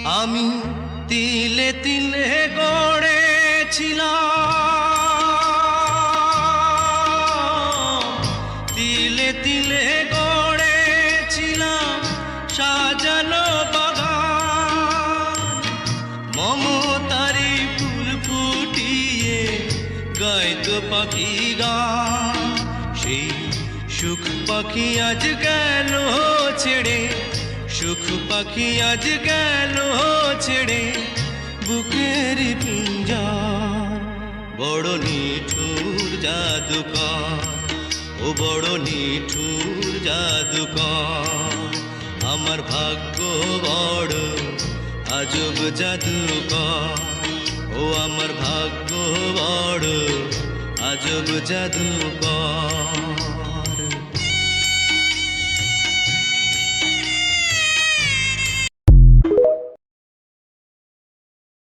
আমি তিলে তিলে গড়েছিলাম, তিলে তিলে গড়েছিলাম সাজানো বাগান। মমতারি ফুল ফুটিয়ে গাইতো পাখি গান। সেই সুখ পাখি আজ গেল ছেড়ে, সুখ পাখি আজ গেল ছেড়ে বুকের পিঞ্জার। বড় নিঠুর জাদুকর, ও বড় নিঠুর জাদুকর। আমার ভাগ্য বড় আজব জাদুকর, ও আমার ভাগ্য বড় আজব জাদুকর।